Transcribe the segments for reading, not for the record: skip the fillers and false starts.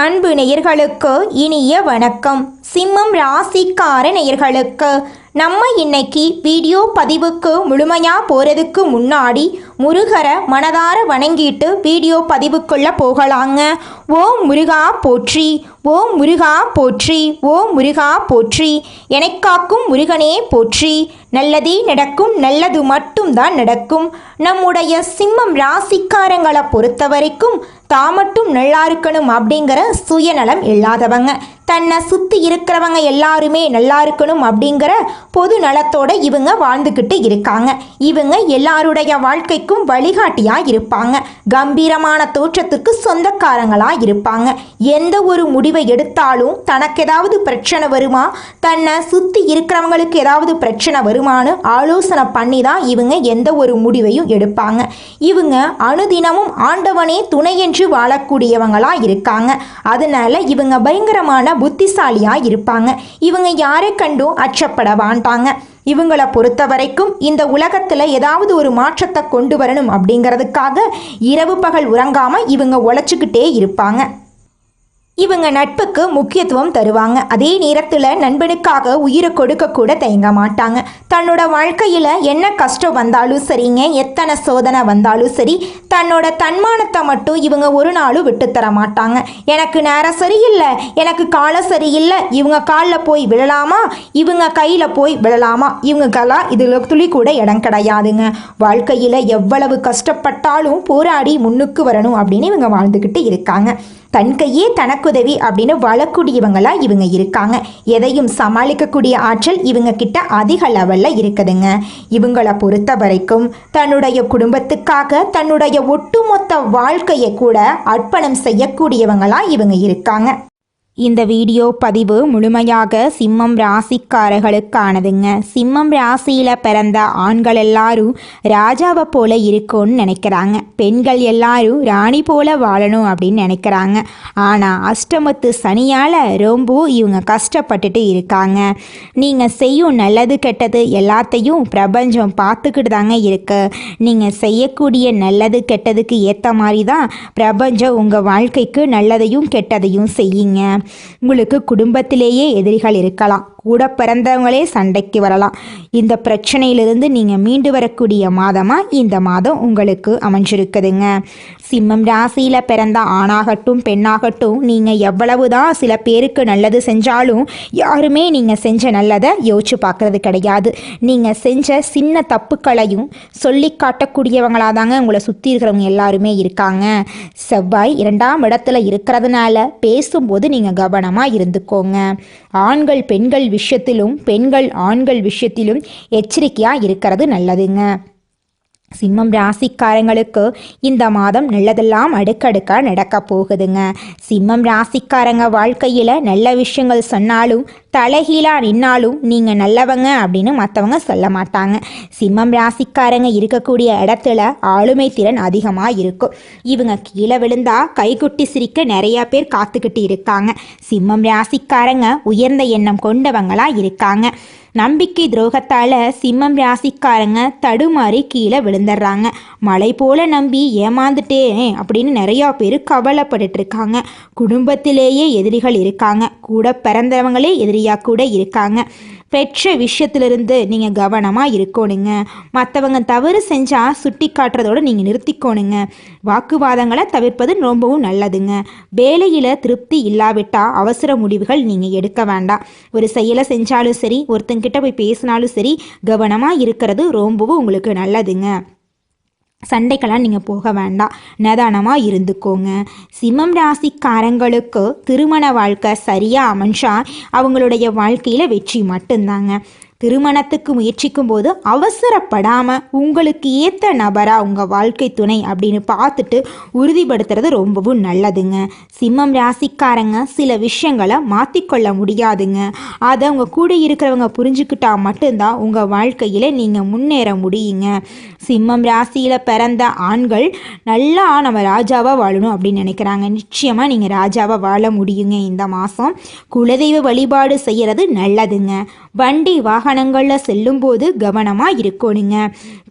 அன்பு நேயர்களுக்கு இனிய வணக்கம். சிம்மம் ராசிக்கார நேயர்களுக்கு நம்ம இன்னைக்கு வீடியோ பதிவுக்கு முழுமையாக போகிறதுக்கு முன்னாடி முருகரை மனதார வணங்கிட்டு வீடியோ பதிவுக்குள்ளே போகலாங்க. ஓம் முருகா போற்றி, ஓம் முருகா போற்றி, ஓம் முருகா போற்றி, எனக்காக்கும் முருகனே போற்றி. நல்லதே நடக்கும், நல்லது மட்டும்தான் நடக்கும். நம்முடைய சிம்மம் ராசிக்காரங்களை பொறுத்த வரைக்கும் தான் மட்டும் நல்லா இருக்கணும் அப்படிங்கிற சுயநலம் இல்லாதவங்க, தன்னை சுற்றி இருக்கிறவங்க எல்லாருமே நல்லா இருக்கணும் அப்படிங்கிற பொது நலத்தோட இவங்க வாழ்ந்துக்கிட்டு இருக்காங்க. இவங்க எல்லாருடைய வாழ்க்கைக்கும் வழிகாட்டியாக இருப்பாங்க. கம்பீரமான தோற்றத்துக்கு சொந்தக்காரங்களாக இருப்பாங்க. எந்த ஒரு முடிவை எடுத்தாலும் தனக்கு ஏதாவது பிரச்சனை வருமா, தன்னை சுற்றி இருக்கிறவங்களுக்கு ஏதாவது பிரச்சனை வருமானு ஆலோசனை பண்ணி தான் இவங்க எந்த ஒரு முடிவையும் எடுப்பாங்க. இவங்க அனுதினமும் ஆண்டவனே துணை என்று வாழக்கூடியவங்களாக இருக்காங்க. அதனால இவங்க பயங்கரமான புத்திசாலியாக இருப்பாங்க. இவங்க யாரை கண்டும் அச்சப்பட மாட்டாங்க. இவங்களை பொறுத்த வரைக்கும் இந்த உலகத்தில் ஏதாவது ஒரு மாற்றத்தை கொண்டு வரணும் அப்படிங்கிறதுக்காக இரவு பகல் உறங்காமல் இவங்க உழைச்சிக்கிட்டே இருப்பாங்க. இவங்க நட்புக்கு முக்கியத்துவம் தருவாங்க. அதே நேரத்தில் நண்பனுக்காக உயிரை கொடுக்க கூட தயங்க மாட்டாங்க. தன்னோட வாழ்க்கையில் என்ன கஷ்டம் வந்தாலும் சரிங்க, எத்தனை சோதனை வந்தாலும் சரி, தன்னோட தன்மானத்தை மட்டும் இவங்க ஒரு நாளும் விட்டுத்தர மாட்டாங்க. எனக்கு நேரம் சரியில்லை, எனக்கு காலம் சரியில்லை, இவங்க காலில் போய் விழலாமா, இவங்க கையில் போய் விழலாமா, இவங்கெல்லாம் இதில் துளி கூட இடம் கிடையாதுங்க. வாழ்க்கையில் எவ்வளவு கஷ்டப்பட்டாலும் போராடி முன்னுக்கு வரணும் அப்படின்னு இவங்க வாழ்ந்துக்கிட்டு இருக்காங்க. தன் கையே தனக்குதவி அப்படின்னு வாழக்கூடியவங்களா இவங்க இருக்காங்க. எதையும் சமாளிக்கக்கூடிய ஆற்றல் இவங்க கிட்ட அதிக லெவலில் இருக்குதுங்க. இவங்களை பொறுத்த வரைக்கும் தன்னுடைய குடும்பத்துக்காக தன்னுடைய ஒட்டுமொத்த வாழ்க்கையை கூட அர்ப்பணம் செய்யக்கூடியவங்களா இவங்க இருக்காங்க. இந்த வீடியோ பதிவு முழுமையாக சிம்மம் ராசிக்காரர்களுக்கானதுங்க. சிம்மம் ராசியில் பிறந்த ஆண்கள் எல்லாரும் ராஜாவை போல இருக்கும்னு நினைக்கிறாங்க. பெண்கள் எல்லாரும் ராணி போல வாழணும் அப்படின்னு நினைக்கிறாங்க. ஆனால் அஷ்டமத்து சனியால் ரொம்ப இவங்க கஷ்டப்பட்டுட்டு இருக்காங்க. நீங்கள் செய்யும் நல்லது கெட்டது எல்லாத்தையும் பிரபஞ்சம் பார்த்துக்கிட்டு தாங்க இருக்கு. நீங்கள் செய்யக்கூடிய நல்லது கெட்டதுக்கு ஏற்ற மாதிரி தான் பிரபஞ்சம் உங்கள் வாழ்க்கைக்கு நல்லதையும் கெட்டதையும் செய்யுங்க. உங்களுக்கு குடும்பத்திலேயே எதிரிகள் இருக்கலாம், கூட பிறந்தவங்களே சண்டைக்கு வரலாம். இந்த பிரச்சனையிலிருந்து நீங்கள் மீண்டு வரக்கூடிய மாதமாக இந்த மாதம் உங்களுக்கு அமைஞ்சிருக்குதுங்க. சிம்மம் ராசியில் பிறந்த ஆணாகட்டும் பெண்ணாகட்டும், நீங்கள் எவ்வளவுதான் சில பேருக்கு நல்லது செஞ்சாலும் யாருமே நீங்கள் செஞ்ச நல்லதை யோசிச்சு பார்க்கறது கிடையாது. நீங்கள் செஞ்ச சின்ன தப்புக்களையும் சொல்லி காட்டக்கூடியவங்களாக தாங்க உங்களை சுற்றி இருக்கிறவங்க எல்லாருமே இருக்காங்க. செவ்வாய் 2ஆம் இடத்துல இருக்கிறதுனால பேசும்போது நீங்கள் கவனமாக இருந்துக்கோங்க. ஆண்கள் பெண்கள் விஷயத்திலும் பெண்கள் ஆண்கள் விஷயத்திலும் எச்சரிக்கையாக இருக்கிறது நல்லதுங்க. சிம்மம் ராசிக்காரங்களுக்கு இந்த மாதம் நல்லதெல்லாம் அடுக்கடுக்காக நடக்க போகுதுங்க. சிம்மம் ராசிக்காரங்க வாழ்க்கையில் நல்ல விஷயங்கள் சொன்னாலும் தலைகீழாக நின்னாலும் நீங்கள் நல்லவங்க அப்படின்னு மற்றவங்க சொல்ல மாட்டாங்க. சிம்மம் ராசிக்காரங்க இருக்கக்கூடிய இடத்துல ஆளுமை திறன் அதிகமாக இருக்கும். இவங்க கீழே விழுந்தா கைகுட்டி சிரிக்க நிறையா பேர் காத்துக்கிட்டு இருக்காங்க. சிம்மம் ராசிக்காரங்க உயர்ந்த எண்ணம் கொண்டவங்களாக இருக்காங்க. நம்பிக்கை துரோகத்தால் சிம்மம் ராசிக்காரங்க தடுமாறி கீழே விழுந்துடுறாங்க. மலை போல நம்பி ஏமாந்துட்டேன் அப்படின்னு நிறையா பேர் கவலைப்பட்டுட்டு இருக்காங்க. குடும்பத்திலேயே எதிரிகள் இருக்காங்க, கூட பிறந்தவங்களே எதிரியாக கூட இருக்காங்க. பெற்ற விஷயத்திலிருந்து நீங்கள் கவனமாக இருக்கணுங்க. மற்றவங்க தவறு செஞ்சால் சுட்டி காட்டுறதோடு நீங்கள் நிறுத்திக்கோணுங்க. வாக்குவாதங்களை தவிர்ப்பது ரொம்பவும் நல்லதுங்க. வேலையில் திருப்தி இல்லாவிட்டால் அவசர முடிவுகள் நீங்கள் எடுக்க வேண்டாம். ஒரு செயலை செஞ்சாலும் சரி, ஒருத்தங்கிட்ட போய் பேசினாலும் சரி, கவனமாக இருக்கிறது ரொம்பவும் உங்களுக்கு நல்லதுங்க. சண்டைக்கெல்லாம் நீங்கள் போக வேண்டாம், நிதானமாக இருந்துக்கோங்க. சிம்மம் ராசிக்காரங்களுக்கு திருமண வாழ்க்கை சரியாக அமைஞ்சா அவங்களுடைய வாழ்க்கையில் வெற்றி மட்டும்தாங்க. திருமணத்துக்கு முயற்சிக்கும் போது அவசரப்படாமல் உங்களுக்கு ஏற்ற நபராக உங்கள் வாழ்க்கை துணை அப்படின்னு பார்த்துட்டு உறுதிப்படுத்துறது ரொம்பவும் நல்லதுங்க. சிம்மம் ராசிக்காரங்க சில விஷயங்களை மாற்றிக்கொள்ள முடியாதுங்க. அதை உங்கள் கூட இருக்கிறவங்க புரிஞ்சுக்கிட்டா மட்டும்தான் உங்கள் வாழ்க்கையில் நீங்கள் முன்னேற முடியுங்க. சிம்மம் ராசியில் பிறந்த ஆண்கள் நல்லா நம்ம ராஜாவாக வாழணும் அப்படின்னு நினைக்கிறாங்க. நிச்சயமாக நீங்கள் ராஜாவாக வாழ முடியுங்க. இந்த மாதம் குலதெய்வ வழிபாடு செய்கிறது நல்லதுங்க. வண்டி வாகனங்களில் செல்லும்போது கவனமாக இருக்கணுங்க.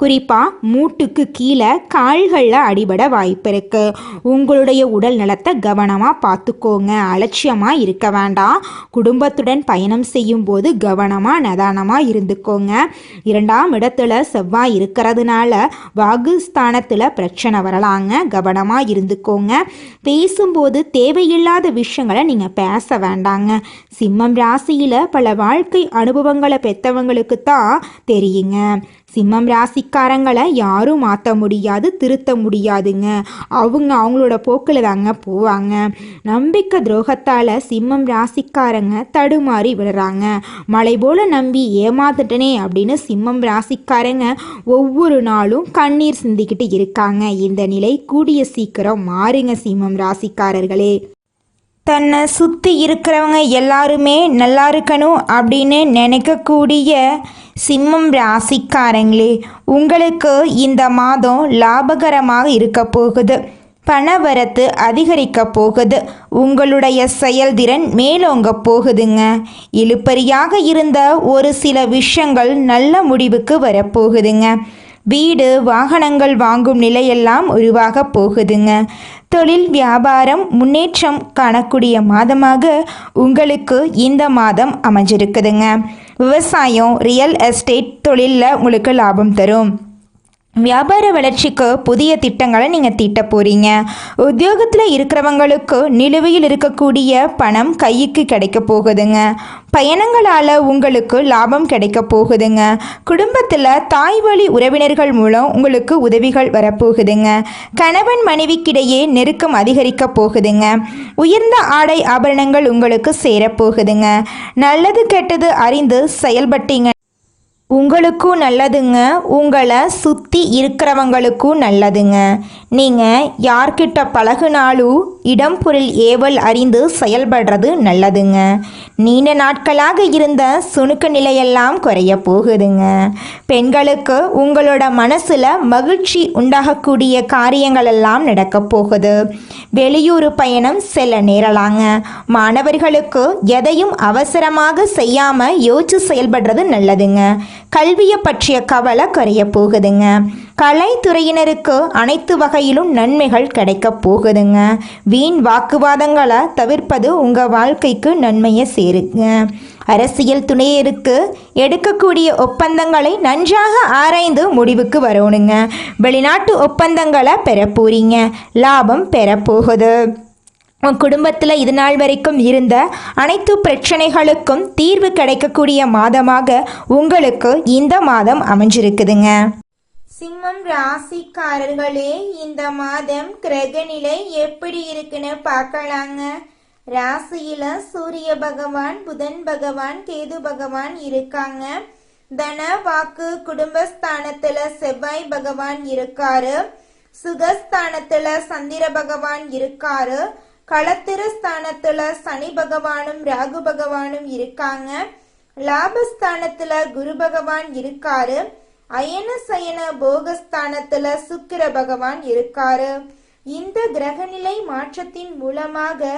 குறிப்பாக மூட்டுக்கு கீழே கால்களில் அடிபட வாய்ப்பு இருக்குது. உங்களுடைய உடல் நலத்தை கவனமாக பார்த்துக்கோங்க. அலட்சியமாக இருக்க வேண்டாம். குடும்பத்துடன் பயணம் செய்யும் போது கவனமாக நிதானமாக இருந்துக்கோங்க. 2ஆம் இடத்துல செவ்வாய் இருக்கிறதுனால வாக்குஸ்தானத்தில் பிரச்சனை வரலாங்க. கவனமாக இருந்துக்கோங்க. பேசும்போது தேவையில்லாத விஷயங்களை நீங்கள் பேச வேண்டாங்க. சிம்மம் ராசியில் பல வாழ்க்கை அனுபவங்களை பெற்றவங்களுக்கு தான் தெரியுங்க. சிம்மம் ராசிக்காரங்களை யாரும் மாற்ற முடியாது, திருத்த முடியாதுங்க. அவங்களோட போக்கில் தாங்க போவாங்க. நம்பிக்கை துரோகத்தால் சிம்மம் ராசிக்காரங்க தடுமாறி விடுறாங்க. மலை போல நம்பி ஏமாத்துட்டனே அப்படின்னு சிம்மம் ராசிக்காரங்க ஒவ்வொரு நாளும் கண்ணீர் சிந்திக்கிட்டு இருக்காங்க. இந்த நிலை கூடிய சீக்கிரம் மாறுங்க சிம்மம் ராசிக்காரர்களே. தன்னை சுற்றி இருக்கிறவங்க எல்லாருமே நல்லா இருக்கணும் அப்படின்னு நினைக்கக்கூடிய சிம்மம் ராசிக்காரங்களே, உங்களுக்கு இந்த மாதம் லாபகரமாக இருக்க போகுது. பணவரத்து அதிகரிக்க போகுது. உங்களுடைய செயல்திறன் மேலோங்க போகுதுங்க. இழுபறியாக இருந்த ஒரு சில விஷயங்கள் நல்ல முடிவுக்கு வரப்போகுதுங்க. வீடு வாகனங்கள் வாங்கும் நிலையெல்லாம் உருவாக போகுதுங்க. தொழில் வியாபாரம் முன்னேற்றம் காணக்கூடிய மாதமாக உங்களுக்கு இந்த மாதம் அமைஞ்சிருக்குதுங்க. விவசாயம் ரியல் எஸ்டேட் தொழிலில் உங்களுக்கு லாபம் தரும். வியாபார வளர்ச்சிக்கு புதிய திட்டங்களை நீங்கள் தீட்ட போகிறீங்க. உத்தியோகத்தில் இருக்கிறவங்களுக்கு நிலுவையில் இருக்கக்கூடிய பணம் கைக்கு கிடைக்க போகுதுங்க. பயணங்களால் உங்களுக்கு லாபம் கிடைக்க போகுதுங்க. குடும்பத்தில் தாய் வழி உறவினர்கள் மூலம் உங்களுக்கு உதவிகள் வரப்போகுதுங்க. கணவன் மனைவிக்கிடையே நெருக்கம் அதிகரிக்க போகுதுங்க. உயர்ந்த ஆடை ஆபரணங்கள் உங்களுக்கு சேரப்போகுதுங்க. நல்லது கெட்டது அறிந்து செயல்பட்டீங்க உங்களுக்கும் நல்லதுங்க. உங்களை சுற்றி இருக்கிறவங்களுக்கும் நல்லதுங்க. நீங்கள் யார்கிட்ட பழகுனாலும் இடம் பொருள் ஏவல் அறிந்து செயல்படுறது நல்லதுங்க. நீண்ட நாட்களாக இருந்த சுணுக்க நிலையெல்லாம் குறைய போகுதுங்க. பெண்களுக்கு உங்களோட மனசில் மகிழ்ச்சி உண்டாகக்கூடிய காரியங்கள் எல்லாம் நடக்க போகுது. வெளியூர் பயணம் செல்ல நேரலாங்க. மாணவர்களுக்கு எதையும் அவசரமாக செய்யாமல் யோசிச்சு செயல்படுறது நல்லதுங்க. கல்வியை பற்றிய கவலை குறைய போகுதுங்க. கலைத்துறையினருக்கு அனைத்து வகையிலும் நன்மைகள் கிடைக்க போகுதுங்க. வீண் வாக்குவாதங்களை தவிர்ப்பது உங்கள் வாழ்க்கைக்கு நன்மையை சேருங்க. அரசியல் துணையருக்கு எடுக்கக்கூடிய ஒப்பந்தங்களை நன்றாக ஆராய்ந்து முடிவுக்கு வரணுங்க. வெளிநாட்டு ஒப்பந்தங்களை பெற போறீங்க. லாபம் பெறப்போகுது. உன் குடும்பத்தில் இது நாள் வரைக்கும் இருந்த அனைத்து பிரச்சனைகளுக்கும் தீர்வு கிடைக்கக்கூடிய மாதமாக உங்களுக்கு இந்த மாதம் அமைஞ்சிருக்குதுங்க. சிம்மம் ராசிக்காரர்களே, இந்த மாதம் கிரகநிலை எப்படி இருக்குன்னு பார்க்கலாங்க. ராசியில சூரிய பகவான், புதன் பகவான், கேது பகவான் இருக்காங்க. தன வாக்கு குடும்பஸ்தானத்துல செவ்வாய் பகவான் இருக்காரு. சுகஸ்தானத்துல சந்திர பகவான் இருக்காரு. களத்திர ஸ்தானத்துல சனி பகவானும் ராகு பகவானும் இருக்காங்க. லாபஸ்தானத்துல குரு பகவான் இருக்காரு. அயன சயன போகஸ்தானத்துல சுக்கிர பகவான் இருக்காரு. இந்த கிரகநிலை மாற்றத்தின் மூலமாக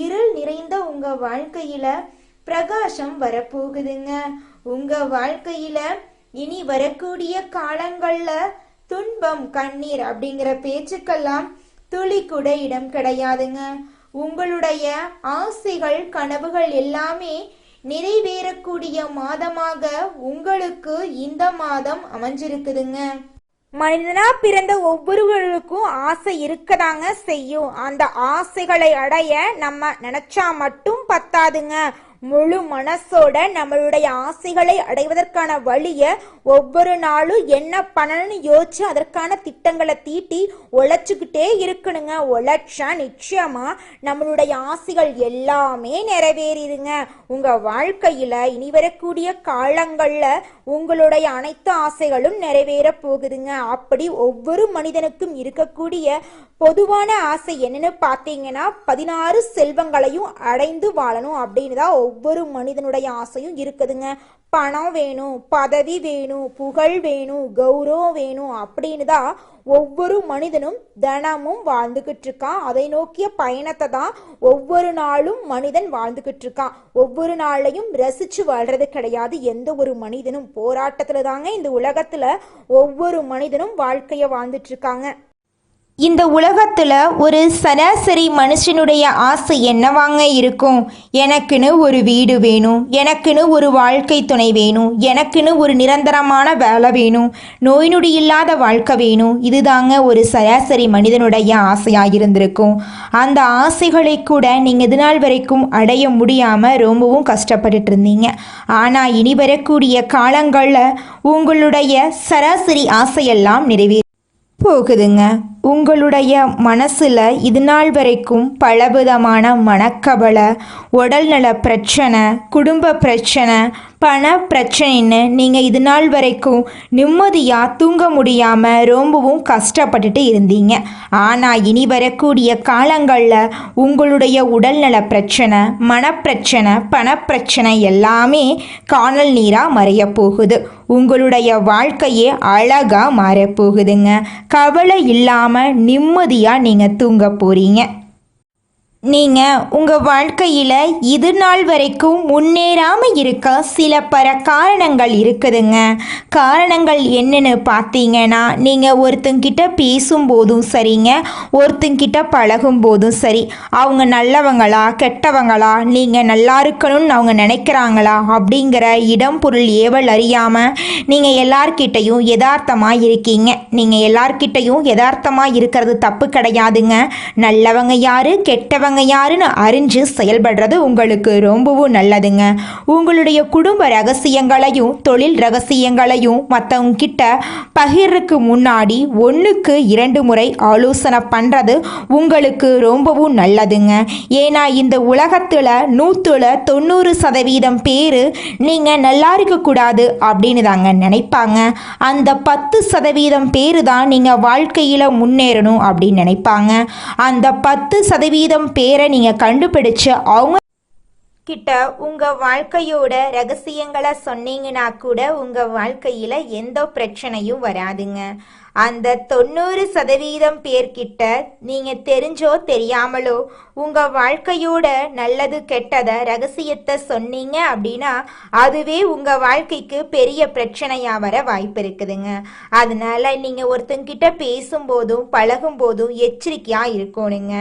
இருள் நிறைந்த உங்க வாழ்க்கையில பிரகாசம் வரப்போகுதுங்க. உங்க வாழ்க்கையில இனி வரக்கூடிய காலங்கள்ல துன்பம் கண்ணீர் அப்படிங்கிற பேச்சுக்கெல்லாம் துளி கூட இடம் கிடையாதுங்க. உங்களுடைய ஆசைகள் கனவுகள் எல்லாமே நிறைவேறக்கூடிய மாதமாக உங்களுக்கு இந்த மாதம் அமைஞ்சிருக்குதுங்க. மனிதனா பிறந்த ஒவ்வொருவருக்கும் ஆசை இருக்கதாங்க செய்யும். அந்த ஆசைகளை அடைய நம்ம நினைச்சா மட்டும் பத்தாதுங்க. முழு மனசோட நம்மளுடைய ஆசைகளை அடைவதற்கான வழியை ஒவ்வொரு நாளும் என்ன பண்ணணும்னு யோசிச்சு அதற்கான திட்டங்களை தீட்டி உழைச்சிக்கிட்டே இருக்கணுங்க. உழைச்சா நிச்சயமா நம்மளுடைய ஆசைகள் எல்லாமே நிறைவேறிடுங்க. உங்க வாழ்க்கையில இனி வரக்கூடிய காலங்கள்ல உங்களுடைய அனைத்து ஆசைகளும் நிறைவேற போகுதுங்க. அப்படி ஒவ்வொரு மனிதனுக்கும் இருக்கக்கூடிய பொதுவான ஆசை என்னன்னு பார்த்தீங்கன்னா 16 செல்வங்களையும் அடைந்து வாழணும் அப்படின்னு தான் ஒவ்வொரு மனிதனுடைய ஆசையும் இருக்குதுங்க. பணம் வேணும், பதவி வேணும், புகழ் வேணும், கௌரவம் வேணும் அப்படின்னு தான் ஒவ்வொரு மனிதனும் தினமும் வாழ்ந்துகிட்டு இருக்கான். அதை நோக்கிய பயணத்தை தான் ஒவ்வொரு நாளும் மனிதன் வாழ்ந்துகிட்டு இருக்கான். ஒவ்வொரு நாளையும் ரசிச்சு வாழ்றது கிடையாது எந்த ஒரு மனிதனும். போராட்டத்துல தாங்க இந்த உலகத்துல ஒவ்வொரு மனிதனும் வாழ்க்கைய வாழ்ந்துட்டு இருக்காங்க. இந்த உலகத்தில் ஒரு சராசரி மனுஷனுடைய ஆசை என்னவாங்க இருக்கும்? எனக்குன்னு ஒரு வீடு வேணும், எனக்குன்னு ஒரு வாழ்க்கை துணை வேணும், எனக்குன்னு ஒரு நிரந்தரமான வேலை வேணும், நோய் நொடி இல்லாத வாழ்க்கை வேணும். இதுதாங்க ஒரு சராசரி மனிதனுடைய ஆசையாக இருந்திருக்கும். அந்த ஆசைகளை கூட நீங்கள் இது நாள் வரைக்கும் அடைய முடியாமல் ரொம்பவும் கஷ்டப்பட்டுட்டு இருந்தீங்க. ஆனால் இனி வரக்கூடிய காலங்களில் உங்களுடைய சராசரி ஆசையெல்லாம் நிறைவேறும் போகுதுங்க. உங்களுடைய மனசில் இது நாள் வரைக்கும் பலவிதமான மனக்கவலை, உடல்நல பிரச்சனை, குடும்ப பிரச்சனை, பண பிரச்சனைன்னு நீங்கள் இது நாள் வரைக்கும் நிம்மதியாக தூங்க முடியாமல் ரொம்பவும் கஷ்டப்பட்டுட்டு இருந்தீங்க. ஆனால் இனி வரக்கூடிய காலங்களில் உங்களுடைய உடல்நல பிரச்சனை, மனப்பிரச்சனை, பணப்பிரச்சனை எல்லாமே காணல் நீராக மறைய போகுது. உங்களுடைய வாழ்க்கையே அழகாக மாறப்போகுதுங்க. கவலை இல்லாமல் நிம்மதியாக நீங்கள் தூங்க போகிறீங்க. நீங்கள் உங்கள் வாழ்க்கையில் இது நாள் வரைக்கும் முன்னேறாமல் இருக்க சில காரணங்கள் இருக்குதுங்க. காரணங்கள் என்னன்னு பார்த்தீங்கன்னா, நீங்கள் ஒருத்தங்கிட்ட பேசும்போதும் சரிங்க, ஒருத்தங்கிட்ட பழகும் போதும் சரி, அவங்க நல்லவங்களா கெட்டவங்களா, நீங்கள் நல்லா இருக்கணும்னு அவங்க நினைக்கிறாங்களா அப்படிங்கிற இடம் பொருள் ஏவல் அறியாமல் நீங்கள் எல்லார்கிட்டையும் யதார்த்தமாக இருக்கீங்க. நீங்கள் எல்லார்கிட்டையும் யதார்த்தமாக இருக்கிறது தப்பு கிடையாதுங்க. நல்லவங்க யாரு கெட்டவங்க யாருன்னு அறிஞ்சு செயல்படுறது உங்களுக்கு ரொம்பவும் நல்லதுங்க. உங்களுடைய குடும்ப ரகசியங்களையும் தொழில் ரகசியங்களையும் மற்றவங்க கிட்ட பகிர்றதுக்கு முன்னாடி 1க்கு 2 முறை ஆலோசனை பண்ணுறது உங்களுக்கு ரொம்பவும் நல்லதுங்க. ஏன்னா இந்த உலகத்தில் 190% பேர் நீங்கள் நல்லா இருக்கக்கூடாது அப்படின்னு தாங்க நினைப்பாங்க. அந்த 10% பேர் தான் நீங்கள் வாழ்க்கையில் முன்னேறணும் அப்படின்னு நினைப்பாங்க. அந்த 10% பேரை நீங்கள் கண்டுபிடிச்சு அவங்க கிட்ட உங்கள் வாழ்க்கையோட ரகசியங்களை சொன்னீங்கன்னா கூட உங்கள் வாழ்க்கையில் எந்த பிரச்சனையும் வராதுங்க. அந்த 90% பேர்கிட்ட நீங்கள் தெரிஞ்சோ தெரியாமலோ உங்கள் வாழ்க்கையோட நல்லது கெட்டதை ரகசியத்தை சொன்னீங்க அப்படின்னா அதுவே உங்கள் வாழ்க்கைக்கு பெரிய பிரச்சனையாக வர வாய்ப்பு இருக்குதுங்க. அதனால நீங்கள் ஒருத்தங்கிட்ட பேசும்போதும் பழகும்போதும் எச்சரிக்கையாக இருக்கணுங்க.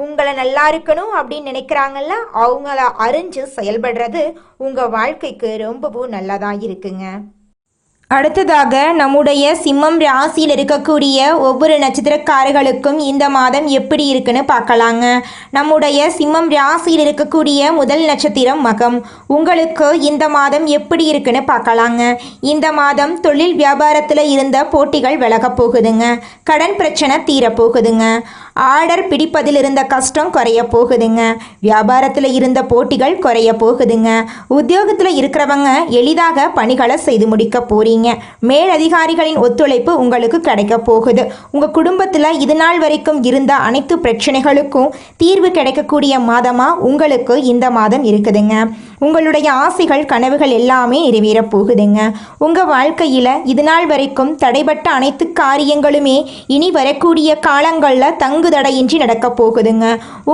உங்களை நல்லா இருக்கணும் அப்படின்னு நினைக்கிறாங்கல்ல, அவங்கள அறிஞ்சு செயல்படுறது உங்கள் வாழ்க்கைக்கு ரொம்பவும் நல்லதாக இருக்குங்க. அடுத்ததாக நம்முடைய சிம்மம் ராசியில் இருக்கக்கூடிய ஒவ்வொரு நட்சத்திரக்காரர்களுக்கும் இந்த மாதம் எப்படி இருக்குன்னு பார்க்கலாங்க. நம்முடைய சிம்மம் ராசியில் இருக்கக்கூடிய முதல் நட்சத்திரம் மகம். உங்களுக்கு இந்த மாதம் எப்படி இருக்குன்னு பார்க்கலாங்க. இந்த மாதம் தொழில் வியாபாரத்தில் இருந்த போட்டிகள் விலக போகுதுங்க. கடன் பிரச்சனை தீரப்போகுதுங்க. ஆர்டர் பிடிப்பதில் இருந்த கஷ்டம் குறைய போகுதுங்க. வியாபாரத்தில் இருந்த போட்டிகள் குறைய போகுதுங்க. உத்தியோகத்தில் இருக்கிறவங்க எளிதாக பணிகளை செய்து முடிக்க போறீங்க. மேலதிகாரிகளின் ஒத்துழைப்பு உங்களுக்கு கிடைக்க போகுது. உங்கள் குடும்பத்தில் இது நாள் வரைக்கும் இருந்த அனைத்து பிரச்சனைகளுக்கும் தீர்வு கிடைக்கக்கூடிய மாதமாக உங்களுக்கு இந்த மாதம் இருக்குதுங்க. உங்களுடைய ஆசைகள் கனவுகள் எல்லாமே நிறைவேற போகுதுங்க. உங்கள் வாழ்க்கையில் இது நாள் வரைக்கும் தடைபட்ட அனைத்து காரியங்களுமே இனி வரக்கூடிய காலங்களில் தங்குதடையின்றி நடக்க போகுதுங்க.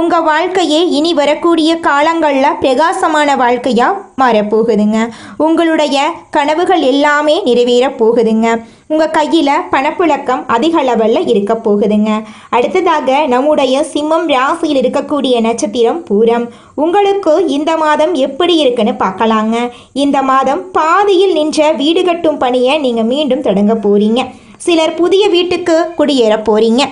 உங்கள் வாழ்க்கையே இனி வரக்கூடிய காலங்களில் பிரகாசமான வாழ்க்கையாக மாறப்போகுதுங்க. உங்களுடைய கனவுகள் எல்லாமே நிறைவேற போகுதுங்க. உங்கள் கையில் பணப்புழக்கம் அதிக லெவலில் இருக்க போகுதுங்க. அடுத்ததாக நம்முடைய சிம்மம் ராசியில் இருக்கக்கூடிய நட்சத்திரம் பூரம். உங்களுக்கு இந்த மாதம் எப்படி இருக்குன்னு பார்க்கலாங்க. இந்த மாதம் பாதியில் நின்ற வீடு கட்டும் பணியை நீங்கள் மீண்டும் தொடங்க போறீங்க. சிலர் புதிய வீட்டுக்கு குடியேற போறீங்க.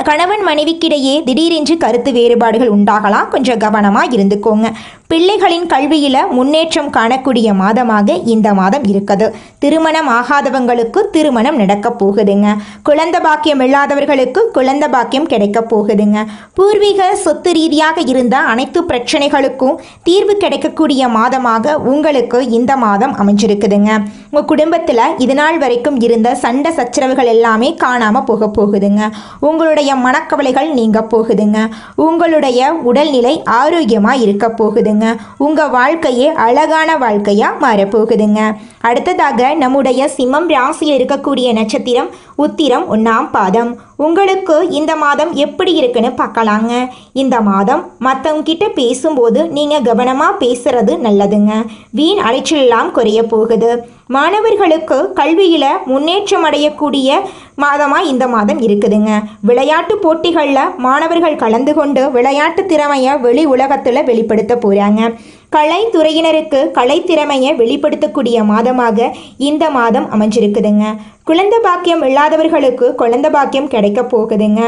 கணவன் மனைவிக்கிடையே திடீரென்று கருத்து வேறுபாடுகள் உண்டாகலாம். கொஞ்சம் கவனமாக இருந்துக்கோங்க. பிள்ளைகளின் கல்வியில் முன்னேற்றம் காணக்கூடிய மாதமாக இந்த மாதம் இருக்குது. திருமணம் ஆகாதவங்களுக்கு திருமணம் நடக்க போகுதுங்க. குழந்தை பாக்கியம் இல்லாதவர்களுக்கு குழந்தை பாக்கியம் கிடைக்க போகுதுங்க. பூர்வீக சொத்து ரீதியாக இருந்த அனைத்து பிரச்சனைகளுக்கும் தீர்வு கிடைக்கக்கூடிய மாதமாக உங்களுக்கு இந்த மாதம் அமைஞ்சிருக்குதுங்க. உங்கள் குடும்பத்தில் இது நாள் வரைக்கும் இருந்த சண்டை சச்சரவுகள் எல்லாமே காணாமல் போக போகுதுங்க. உங்களுடைய மனக்கவலைகள் நீங்க போகுதுங்க. உங்களுடைய உடல்நிலை ஆரோக்கியமாக இருக்க போகுதுங்க. உங்கள் வாழ்க்கையே அழகான வாழ்க்கையாக மாறப்போகுதுங்க. அடுத்ததாக நம்முடைய சிம்மம் ராசியில் இருக்கக்கூடிய நட்சத்திரம் உத்திரம் 1ஆம் பாதம். உங்களுக்கு இந்த மாதம் எப்படி இருக்குன்னு பார்க்கலாங்க. இந்த மாதம் மற்றவங்க கிட்ட பேசும்போது நீங்கள் கவனமாக பேசுறது நல்லதுங்க. வீண் அலைச்சலெல்லாம் குறைய போகுது. மாணவர்களுக்கு கல்வியில் முன்னேற்றம் அடையக்கூடிய மாதமாக இந்த மாதம் இருக்குதுங்க. விளையாட்டு போட்டிகளில் மாணவர்கள் கலந்து கொண்டு விளையாட்டு திறமையை வெளி உலகத்தில் வெளிப்படுத்த போகிறாங்க. கலைத்துறையினருக்கு கலைத்திறமையை வெளிப்படுத்தக்கூடிய மாதமாக இந்த மாதம் அமைஞ்சிருக்குதுங்க. குழந்தை பாக்கியம் இல்லாதவர்களுக்கு குழந்தை பாக்கியம் கிடைக்க போகுதுங்க.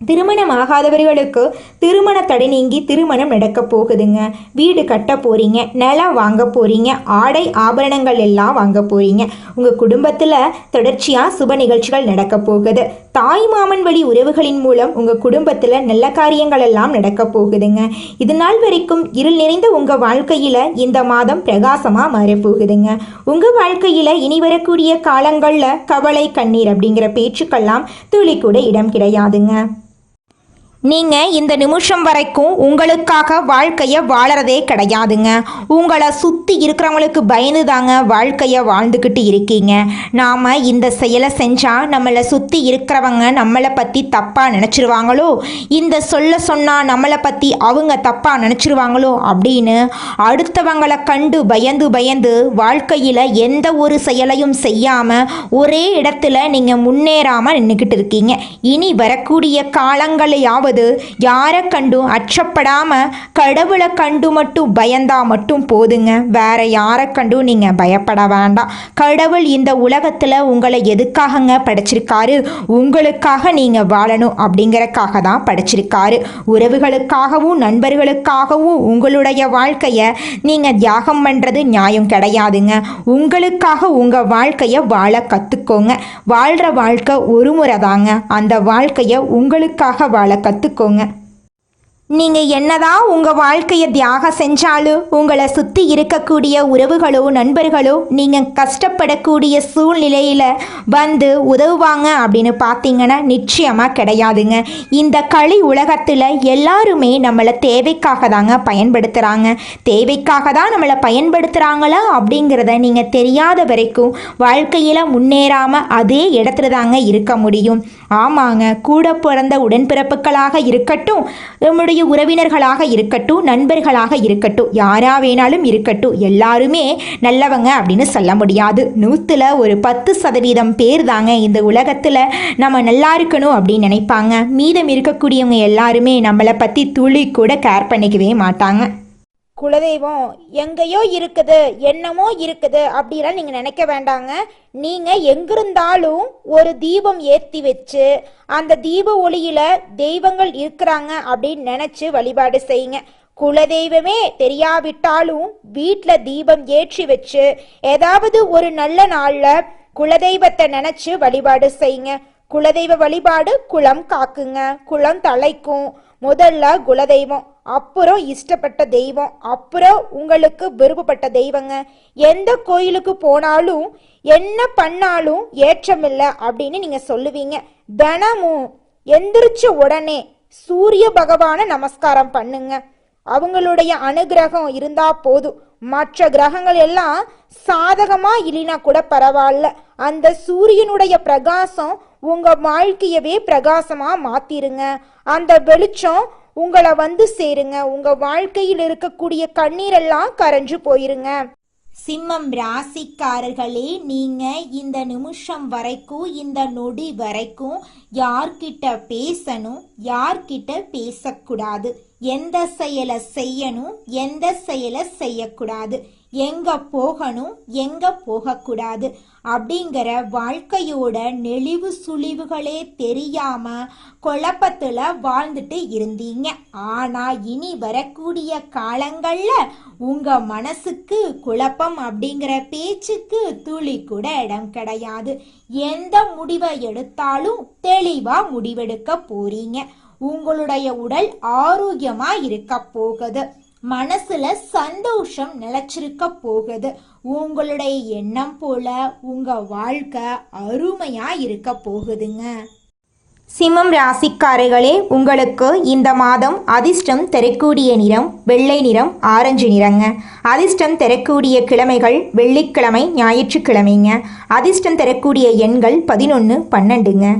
திருமணம் ஆகாதவர்களுக்கு திருமண தடை நீங்கி திருமணம் நடக்க போகுதுங்க. வீடு கட்ட போகிறீங்க, நிலம் வாங்க போகிறீங்க, ஆடை ஆபரணங்கள் எல்லாம் வாங்க போகிறீங்க. உங்கள் குடும்பத்தில் தொடர்ச்சியாக சுப நிகழ்ச்சிகள் நடக்க போகுது. தாய் மாமன் வழி உறவுகளின் மூலம் உங்கள் குடும்பத்தில் நல்ல காரியங்கள் எல்லாம் நடக்க போகுதுங்க. இது நாள் வரைக்கும் இருள் நிறைந்த உங்கள் வாழ்க்கையில் இந்த மாதம் பிரகாசமாக மாறப்போகுதுங்க. உங்கள் வாழ்க்கையில் இனி வரக்கூடிய காலங்களில் கவலை கண்ணீர் அப்படிங்கிற பேச்சுக்கெல்லாம் துளி கூட இடம் கிடையாதுங்க. நீங்கள் இந்த நிமிஷம் வரைக்கும் உங்களுக்காக வாழ்க்கையை வாழறதே கிடையாதுங்க. உங்களை சுற்றி இருக்கிறவங்களுக்கு பயந்து தாங்க வாழ்க்கையை வாழ்ந்துக்கிட்டு இருக்கீங்க. நாம் இந்த செயலை செஞ்சால் நம்மளை சுற்றி இருக்கிறவங்க நம்மளை பற்றி தப்பாக நினச்சிருவாங்களோ, இந்த சொன்னால் நம்மளை பற்றி அவங்க தப்பாக நினச்சிருவாங்களோ அப்படின்னு அடுத்தவங்களை கண்டு பயந்து வாழ்க்கையில் எந்த ஒரு செயலையும் செய்யாமல் ஒரே இடத்துல நீங்கள் முன்னேறாமல் நின்றுக்கிட்டு இருக்கீங்க. இனி வரக்கூடிய காலங்களையாவது யாரை கண்டும் அச்சப்படாம கடவுளை கண்டு மட்டும் பயந்தா மட்டும் போதுங்க. வேற யாரை கண்டும் நீங்க பயப்பட வேண்டாம். கடவுள் இந்த உலகத்துல உங்களை எதுக்காகங்க படைச்சிருக்காரு? உங்களுக்காக நீங்க வாழணும் அப்படிங்கறக்காக தான் படைச்சிருக்காரு. உறவுகளுக்காகவும் நண்பர்களுக்காகவும் உங்களுடைய வாழ்க்கைய நீங்க தியாகம் பண்றது நியாயம் கிடையாதுங்க. உங்களுக்காக உங்க வாழ்க்கைய வாழ கத்துக்கோங்க. வாழ்ற வாழ்க்கை ஒரு முறை தாங்க. அந்த வாழ்க்கைய உங்களுக்காக வாழ கத்துக்கோங்க. நீங்கள் என்னதான் உங்கள் வாழ்க்கையை தியாகம் செஞ்சாலும் உங்களை சுற்றி இருக்கக்கூடிய உறவுகளோ நண்பர்களோ நீங்கள் கஷ்டப்படக்கூடிய சூழ்நிலையில் வந்து உதவுவாங்க அப்படின்னு பார்த்தீங்கன்னா நிச்சயமாக கிடையாதுங்க. இந்த களி உலகத்தில் எல்லாருமே நம்மளை தேவைக்காக தாங்க பயன்படுத்துகிறாங்க. தேவைக்காக தான் நம்மளை பயன்படுத்துகிறாங்களா அப்படிங்கிறத நீங்கள் தெரியாத வரைக்கும் வாழ்க்கையில் முன்னேறாமல் அதே இடத்துல தாங்க இருக்க முடியும். ஆமாங்க, கூட பிறந்த உடன்பிறப்புகளாக இருக்கட்டும், நம்முடைய உறவினர்களாக இருக்கட்டும், நண்பர்களாக இருக்கட்டும், யாரா வேணாலும் இருக்கட்டும், எல்லாருமே நல்லவங்க அப்படின்னு சொல்ல முடியாது. 100ல் ஒரு 10% பேர் தாங்க இந்த உலகத்தில் நம்ம நல்லா இருக்கணும் அப்படின்னு நினைப்பாங்க. மீதம் இருக்கக்கூடியவங்க எல்லாருமே நம்மளை பற்றி துளி கூட கேர் பண்ணிக்கவே மாட்டாங்க. குலதெய்வம் எங்கேயோ இருக்குது, என்னமோ இருக்குது அப்படிலாம் நீங்கள் நினைக்க வேண்டாங்க. நீங்கள் எங்கிருந்தாலும் ஒரு தீபம் ஏற்றி வச்சு அந்த தீப ஒளியில் தெய்வங்கள் இருக்கிறாங்க அப்படின்னு நினச்சி வழிபாடு செய்யுங்க. குலதெய்வமே தெரியாவிட்டாலும் வீட்டில் தீபம் ஏற்றி வச்சு ஏதாவது ஒரு நல்ல நாளில் குலதெய்வத்தை நினச்சி வழிபாடு செய்யுங்க. குலதெய்வ வழிபாடு குலம் காக்குங்க, குலம் தலைக்கும். முதல்ல குலதெய்வம், அப்புறம் இஷ்டப்பட்ட தெய்வம், அப்புறம் உங்களுக்கு விருப்பப்பட்ட தெய்வங்க. எந்த கோயிலுக்கு போனாலும் என்ன பண்ணாலும் ஏற்றமில்லை அப்படின்னு நீங்கள் சொல்லுவீங்க. தினமும் எந்திரிச்ச உடனே சூரிய பகவானை நமஸ்காரம் பண்ணுங்க. அவங்களுடைய அனுகிரகம் இருந்தா போதும். மற்ற கிரகங்கள் எல்லாம் சாதகமா இல்லைனா கூட பரவாயில்ல, அந்த சூரியனுடைய பிரகாசம் உங்க வாழ்க்கையவே பிரகாசமா மாத்திருங்க. அந்த வெளிச்சம் உங்களை வந்து சேருங்க. உங்க வாழ்க்கையில் இருக்கக்கூடிய கண்ணீரெல்லாம் கரைஞ்சு போயிருங்க. சிம்மம் ராசிக்காரர்களே, நீங்க இந்த நிமிஷம் வரைக்கும், இந்த நொடி வரைக்கும் யார்கிட்ட பேசணும், யார்கிட்ட பேசக்கூடாது, எந்த செயலை செய்யணும், எந்த செயலை செய்யக்கூடாது, எங்க போகணும், எங்க போகக்கூடாது அப்படிங்கிற வாழ்க்கையோட நெளிவு சுழிவுகளே தெரியாம குழப்பத்துல வாழ்ந்துட்டு இருந்தீங்க. ஆனா இனி வரக்கூடிய காலங்கள்ல உங்க மனசுக்கு குழப்பம் அப்படிங்கிற பேச்சுக்கு துளி கூட இடம் கிடையாது. எந்த முடிவை எடுத்தாலும் தெளிவா முடிவெடுக்க போறீங்க. உங்களுடைய உடல் ஆரோக்கியமா இருக்க போகுது. மனசுல சந்தோஷம் நிலைச்சிருக்க போகுது. உங்களுடைய எண்ணம் போல உங்க வாழ்க்கை அருமையா இருக்க போகுதுங்க. சிம்மம் ராசிக்காரர்களே, உங்களுக்கு இந்த மாதம் அதிர்ஷ்டம் தரக்கூடிய நிறம் வெள்ளை நிறம், ஆரஞ்சு நிறங்க. அதிர்ஷ்டம் தரக்கூடிய கிழமைகள் வெள்ளிக்கிழமை, ஞாயிற்றுக்கிழமைங்க. அதிர்ஷ்டம் தரக்கூடிய எண்கள் 11, 12ங்க.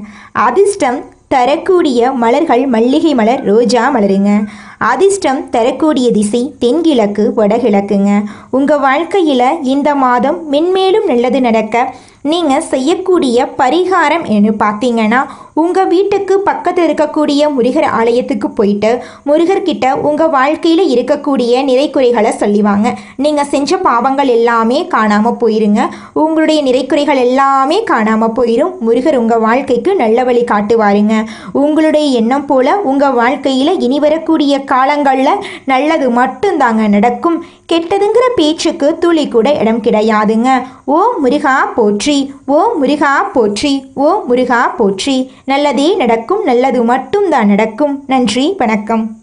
அதிர்ஷ்டம் தரக்கூடிய மலர்கள் மல்லிகை மலர், ரோஜா மலருங்க. அதிர்ஷ்டம் தரக்கூடிய திசை தென்கிழக்கு, வடகிழக்குங்க. உங்கள் வாழ்க்கையில் இந்த மாதம் மென்மேலும் நல்லது நடக்க நீங்கள் செய்யக்கூடிய பரிகாரம் என்ன பார்த்தீங்கன்னா, உங்கள் வீட்டுக்கு பக்கத்தில் இருக்கக்கூடிய முருகர் ஆலயத்துக்கு போயிட்டு முருகர்கிட்ட உங்கள் வாழ்க்கையில் இருக்கக்கூடிய நிறைக்குறைகளை சொல்லிவாங்க. நீங்கள் செஞ்ச பாவங்கள் எல்லாமே காணாமல் போயிருங்க. உங்களுடைய நிறைக்குறைகள் எல்லாமே காணாமல் போயிடும். முருகர் உங்கள் வாழ்க்கைக்கு நல்ல வழி காட்டுவாருங்க. உங்களுடைய எண்ணம் போல் உங்கள் வாழ்க்கையில் இனி வரக்கூடிய காலங்களில் நல்லது மட்டும்தாங்க நடக்கும். கெட்டதுங்கிற பேச்சுக்கு துளி கூட இடம் கிடையாதுங்க. ஓ முருகா போற்றி, ஓ முருகா போற்றி, ஓ முருகா போற்றி. நல்லதே நடக்கும், நல்லது மட்டும்தான் நடக்கும். நன்றி, வணக்கம்.